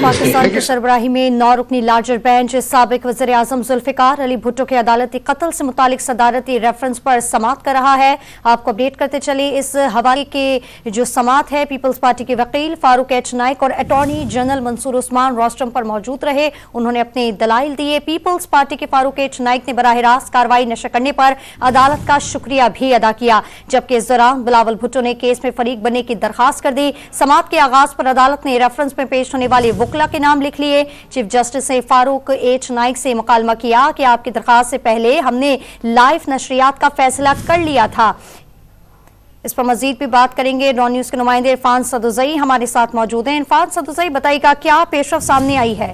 पाकिस्तान की सरबराही में 9 रुकनी larger bench साबिक वज़ीर आज़म जुल्फ़िकार अली भुट्टो के अदालती कत्ल से मुतालिक सदारती रेफरेंस पर समाअत कर रहा है। आपको अपडेट करते चले इस हवाले के जो समाअत है, पीपल्स पार्टी के वकील फारूक एच नाइक और attorney general Mansoor Usman rostrum पर मौजूद रहे। उन्होंने अपने दलाइल दिए। पीपल्स पार्टी के फारूक एच नाइक ने बराह रास्त कार्रवाई नशर करने पर अदालत का शुक्रिया भी अदा किया, जबकि इस दौरान बिलावल भुट्टो ने केस में फरीक बनने की दरखास्त कर दी। समाअत के आगाज पर अदालत ने रेफरेंस में पेश होने वाले वकला के नाम लिख लिए। चीफ जस्टिस ने फारूक एच नाइक से मुकालमा किया कि आपकी दरखास्त से पहले हमने लाइव नशरियात का फैसला कर लिया था। इस पर मजीद भी बात करेंगे। नॉन न्यूज के नुमाइंदे इरफान सदुज़ई हमारे साथ मौजूद हैं। इरफान सदुज़ई, बताइएगा क्या पेशरफ सामने आई है?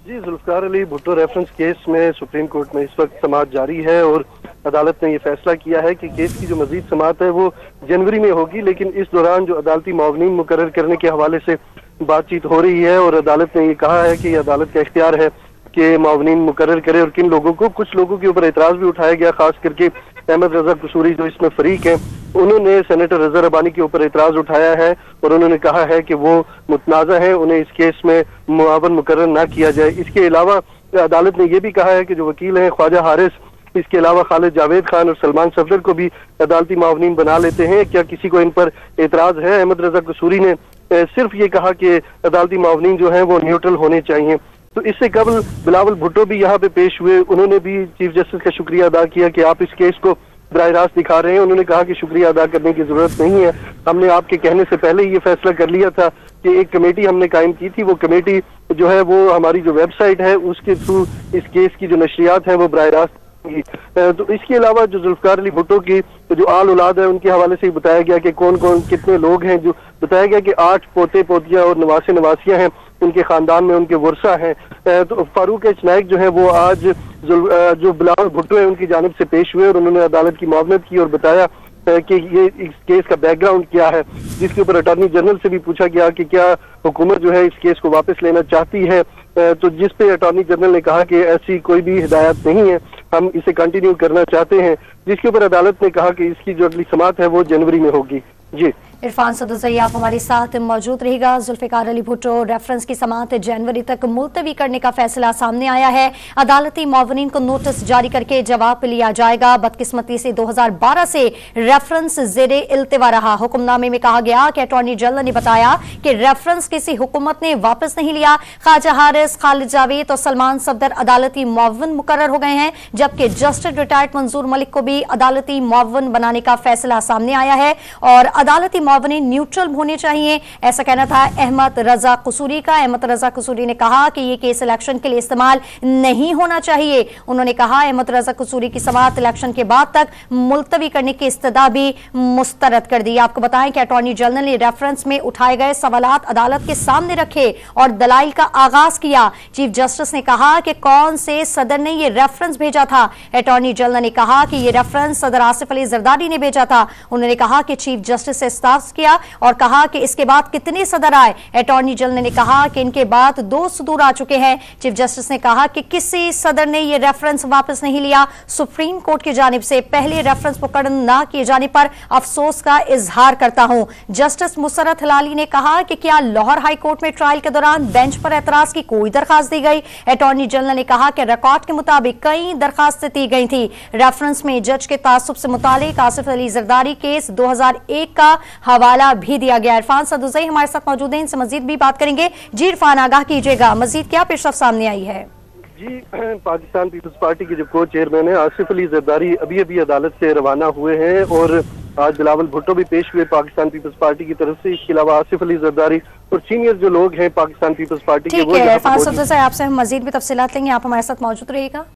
जी, जुल्फ़िकार अली भुट्टो रेफरेंस केस में सुप्रीम कोर्ट में इस वक्त समाअत जारी है और अदालत ने ये फैसला किया है कि केस की जो मजीद समाअत है वो जनवरी में होगी, लेकिन इस दौरान जो अदालती मुआवनीन मुकर्रर करने के हवाले से बातचीत हो रही है और अदालत ने ये कहा है कि अदालत का इख्तियार है कि मुआवनीन मुकर्रर करे और किन लोगों को। कुछ लोगों के ऊपर एतराज भी उठाया गया, खास करके अहमद रजा कसूरी जो इसमें फरीक है, उन्होंने सेनेटर रजा रबानी के ऊपर एतराज उठाया है और उन्होंने कहा है कि वो मुतनाज़ा है, उन्हें इस केस में मुआवन मुकर्रर ना किया जाए। इसके अलावा अदालत ने यह भी कहा है कि जो वकील हैं ख्वाजा हारिस, इसके अलावा खालिद जावेद खान और सलमान सफदर को भी अदालती मुआवनीन बना लेते हैं। क्या किसी को इन पर एतराज है? अहमद रजा कसूरी ने सिर्फ ये कहा कि अदालती मुआवनीन जो हैं वो न्यूट्रल होने चाहिए। तो इससे कबल बिलावल भुट्टो भी यहाँ पे पेश हुए, उन्होंने भी चीफ जस्टिस का शुक्रिया अदा किया कि आप इस केस को बराह रास्त दिखा रहे हैं। उन्होंने कहा कि शुक्रिया अदा करने की जरूरत नहीं है, हमने आपके कहने से पहले ही ये फैसला कर लिया था कि एक कमेटी हमने कायम की थी, वो कमेटी जो है वो हमारी जो वेबसाइट है उसके थ्रू इस केस की जो नशरियात है वो बराह रास्त। तो इसके अलावा जो जुल्फ़िकार अली भुट्टो की जो आल औलाद है उनके हवाले से बताया गया कि कौन कौन कितने लोग हैं। जो बताया गया कि 8 पोते पोतियां और नवासे नवासियां हैं उनके खानदान में, उनके वर्सा हैं। तो फारूक एच नाइक जो है वो आज जो बिलावल भुट्टो है उनकी जानिब से पेश हुए और उन्होंने अदालत की मुआवनत की और बताया कि ये इस केस का बैकग्राउंड क्या है, जिसके ऊपर अटॉर्नी जनरल से भी पूछा गया कि क्या हुकूमत जो है इस केस को वापस लेना चाहती है। तो जिस पे अटॉर्नी जनरल ने कहा कि ऐसी कोई भी हिदायत नहीं है, हम इसे कंटिन्यू करना चाहते हैं, जिसके ऊपर अदालत ने कहा कि इसकी जो अगली समाअत है वो जनवरी में होगी। जी, इरफान सदुज़ई आप हमारे साथ मौजूद रहेगा। जुल्फ़िकार अली भुट्टो रेफरेंस की समाअत जनवरी तक मुलतवी करने का फैसला सामने आया है। अदालती मुआवनीन को नोटिस जारी करके जवाब लिया जाएगा। बदकिस्मती से 2012 से रेफरेंस ज़ेरे इल्तिवा रहा। हुक्मनामे में कहा गया कि अटॉर्नी जनरल ने बताया कि रेफरेंस किसी हुकूमत ने वापस नहीं लिया। ख्वाजा हारिस, खालिद जावेद और सलमान सफदर अदालती मुआवन मुकर्रर हो गए हैं, जबकि जस्टिस रिटायर्ड मंजूर मलिक को भी अदालती मुआवन बनाने का फैसला सामने आया है और अदालती मुआवनीन न्यूट्रल होने चाहिए, ऐसा कहना था अहमद रजा कसूरी का। अहमद रजा कसूरी ने कहा कि ये केस इलेक्शन के लिए इस्तेमाल नहीं होना चाहिए। उन्होंने कहा अहमद रजा कसूरी की समाअत इलेक्शन के बाद तक मुलतवी करने की इस्तदा भी मुस्तरद कर दी। आपको बताएं कि अटॉर्नी जनरल ने रेफरेंस में उठाए गए सवालात अदालत के सामने रखे और दलाइल का आगाज किया। चीफ जस्टिस ने कहा कि कौन से सदर ने ये रेफरेंस भेजा था। अटॉर्नी जनरल ने कहा कि ये रेफरेंस सदर आसिफ अली जरदारी ने भेजा था। उन्होंने कहा कि चीफ जस्टिस से इस्ताफ किया और कहा कि इसके बाद कितने सदर आए। अटॉर्नी जनरल ने कहा कि इनके बाद 2 सदूर आ चुके हैं। चीफ जस्टिस ने कहा कि किसी सदर ने यह रेफरेंस वापस नहीं लिया। सुप्रीम कोर्ट की जानिब से पहले रेफरेंस मुकर्रर न किए जाने पर अफसोस का इजहार करता हूं। जस्टिस मुसरत हिलाली ने कहा कि क्या लाहौर हाई कोर्ट में ट्रायल के दौरान बेंच पर एतराज की कोई दरखास्त दी गई। अटॉर्नी जनरल ने कहा कि रिकॉर्ड के मुताबिक कई दरखास्तें दी गई थी। रेफरेंस में जज के तासुब से मुतालिक आसिफ अली जरदारी केस 2001 का हवाला भी दिया गया। इरफान सदुज़ई हमारे साथ मौजूद हैं, इनसे मजीद भी बात करेंगे। जी इरफान, आगाह कीजिएगा, मजीद क्या पेशरफ सामने आई है? जी, पाकिस्तान पीपल्स पार्टी के जो को चेयरमैन है आसिफ अली जरदारी अभी अदालत से रवाना हुए हैं और आज बिलावल भुट्टो भी पेश हुए पाकिस्तान पीपल्स पार्टी की तरफ से। इसके अलावा आसिफ अली जरदारी और सीनियर जो लोग हैं पाकिस्तान पीपल्स पार्टी के, वो इरफान सदुज़ई आपसे हम मजीद भी तफसीलात लेंगे, आप हमारे साथ मौजूद रहिएगा।